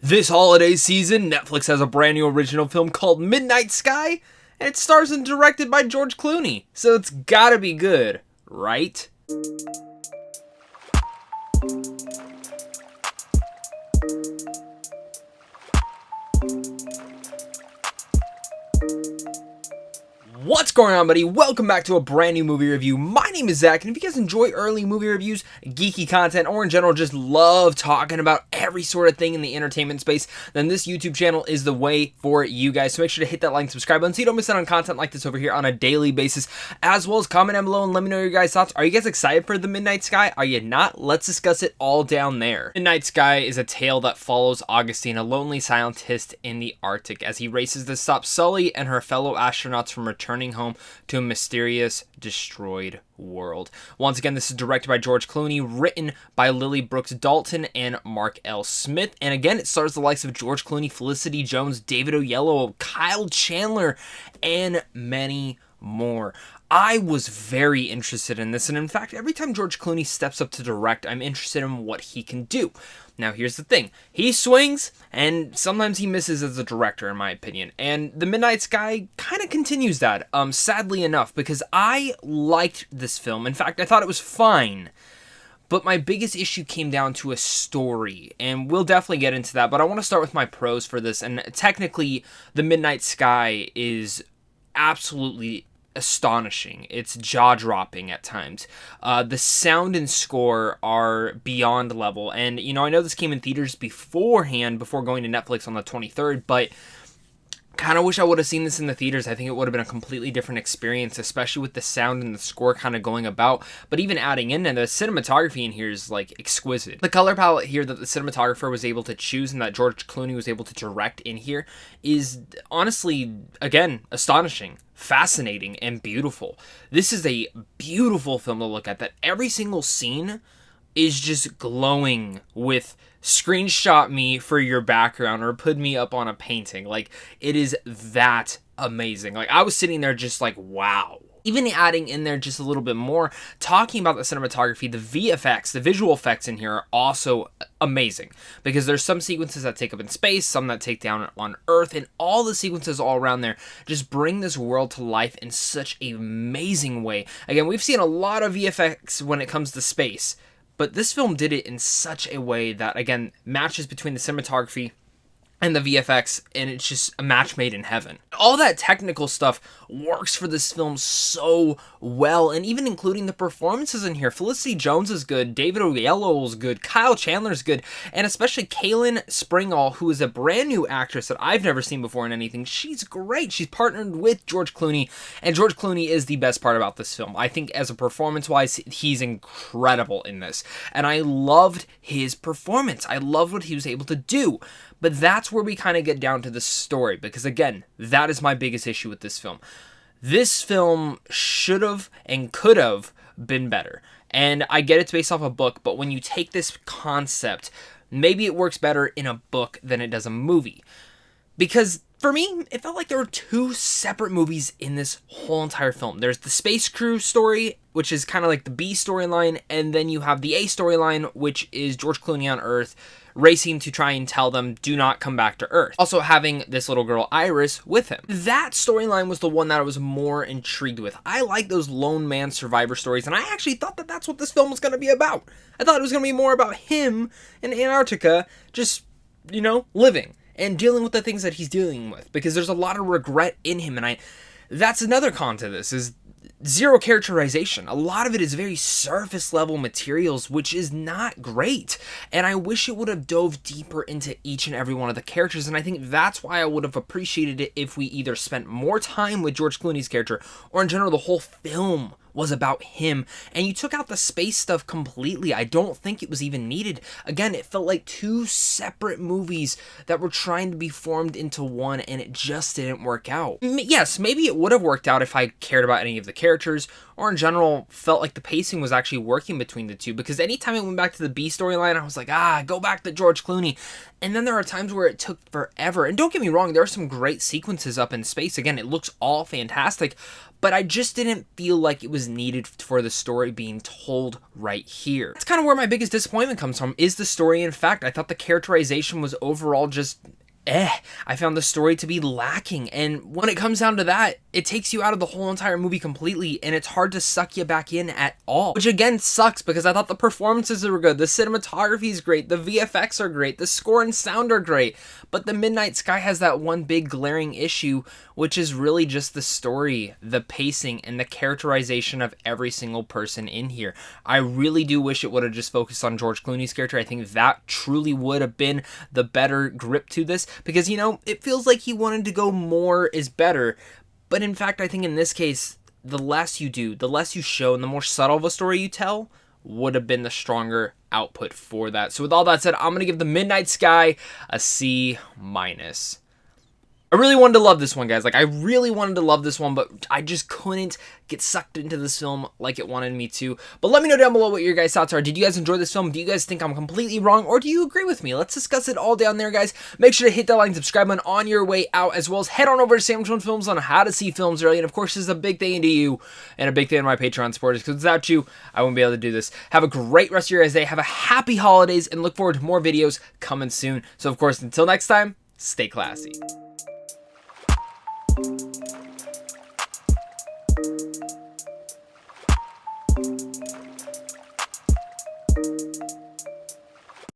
This holiday season, Netflix has a brand new original film called Midnight Sky, and it stars and directed by George Clooney, so it's gotta be good, right? What's going on, buddy? Welcome back to a brand new movie review. My name is Zach, and if you guys enjoy early movie reviews, geeky content, or in general just love talking about every sort of thing in the entertainment space, then this YouTube channel is the way for you guys. So make sure to hit that like and subscribe button so you don't miss out on content like this over here on a daily basis, as well as comment down below and let me know your guys' thoughts. Are you guys excited for The Midnight Sky? Are you not? Let's discuss it all down there. Midnight Sky is a tale that follows Augustine, a lonely scientist in the Arctic, as he races to stop Sully and her fellow astronauts from returning home to a mysterious, destroyed world. Once again, this is directed by George Clooney, written by Lily Brooks-Dalton and Mark L. Smith, and again, it stars the likes of George Clooney, Felicity Jones, David Oyelowo, Kyle Chandler, and many more. I was very interested in this, and in fact, every time George Clooney steps up to direct, I'm interested in what he can do. Now, here's the thing. He swings, and sometimes he misses as a director, in my opinion. And The Midnight Sky kind of continues that, sadly enough, because I liked this film. In fact, I thought it was fine. But my biggest issue came down to a story, and we'll definitely get into that. But I want to start with my pros for this, and technically, The Midnight Sky is absolutely astonishing. It's jaw-dropping at times. The sound and score are beyond level, and you know, I know this came in theaters beforehand, before going to Netflix on the 23rd, but kind of wish I would have seen this in the theaters. I think it would have been a completely different experience, especially with the sound and the score kind of going about, but even adding in, and the cinematography in here is like exquisite. The color palette here that the cinematographer was able to choose and that George Clooney was able to direct in here is honestly, again, astonishing, fascinating, and beautiful. This is a beautiful film to look at, that every single scene is just glowing with screenshot me for your background or put me up on a painting. Like, it is that amazing. Like, I was sitting there just like, wow. Even adding in there just a little bit more, talking about the cinematography, the VFX, the visual effects in here are also amazing, because there's some sequences that take up in space, some that take down on Earth, and all the sequences all around there just bring this world to life in such an amazing way. Again, we've seen a lot of VFX when it comes to space, but this film did it in such a way that, again, matches between the cinematography and the VFX, and it's just a match made in heaven. All that technical stuff works for this film so well, and even including the performances in here. Felicity Jones is good, David Oyelowo is good, Kyle Chandler is good, and especially Kaylin Springall, who is a brand new actress that I've never seen before in anything. She's great. She's partnered with George Clooney, and George Clooney is the best part about this film. I think as a performance-wise, he's incredible in this, and I loved his performance. I loved what he was able to do. But that's where we kind of get down to the story, because again, that is my biggest issue with this film. This film should have and could have been better. And I get it's based off a book, but when you take this concept, maybe it works better in a book than it does a movie. Because for me, it felt like there were two separate movies in this whole entire film. There's the space crew story, which is kind of like the B storyline, and then you have the A storyline, which is George Clooney on Earth, racing to try and tell them, do not come back to Earth. Also having this little girl, Iris, with him. That storyline was the one that I was more intrigued with. I like those lone man survivor stories, and I actually thought that that's what this film was going to be about. I thought it was going to be more about him in Antarctica, just, you know, living and dealing with the things that he's dealing with, because there's a lot of regret in him, and that's another con to this, is zero characterization. A lot of it is very surface level materials, which is not great, and I wish it would have dove deeper into each and every one of the characters, and I think that's why I would have appreciated it if we either spent more time with George Clooney's character, or in general the whole film was about him, and you took out the space stuff completely. I don't think it was even needed. Again, it felt like two separate movies that were trying to be formed into one, and it just didn't work out. Yes, maybe it would have worked out if I cared about any of the characters, or in general felt like the pacing was actually working between the two, because anytime it went back to the B storyline, I was like, go back to George Clooney. And then there are times where it took forever, and don't get me wrong, there are some great sequences up in space. Again, it looks all fantastic, but I just didn't feel like it was was needed for the story being told right here. That's kind of where my biggest disappointment comes from, is the story. In fact, I thought the characterization was overall just I found the story to be lacking, and when it comes down to that, it takes you out of the whole entire movie completely, and it's hard to suck you back in at all, which again sucks because I thought the performances were good, the cinematography is great, the VFX are great, the score and sound are great, but The Midnight Sky has that one big glaring issue, which is really just the story, the pacing, and the characterization of every single person in here. I really do wish it would have just focused on George Clooney's character. I think that truly would have been the better grip to this, because, you know, it feels like he wanted to go more is better, but in fact, I think in this case, the less you do, the less you show, and the more subtle of a story you tell, would have been the stronger output for that. So with all that said, I'm going to give The Midnight Sky a C-. I really wanted to love this one, guys. Like, I really wanted to love this one, but I just couldn't get sucked into this film like it wanted me to. But let me know down below what your guys' thoughts are. Did you guys enjoy this film? Do you guys think I'm completely wrong, or do you agree with me? Let's discuss it all down there, guys. Make sure to hit that like and subscribe button on your way out, as well as head on over to Sandwich One Films on how to see films early. And of course, this is a big thing to you and a big thing to my Patreon supporters, because without you, I wouldn't be able to do this. Have a great rest of your guys' day. Have a happy holidays, and look forward to more videos coming soon. So of course, until next time, stay classy.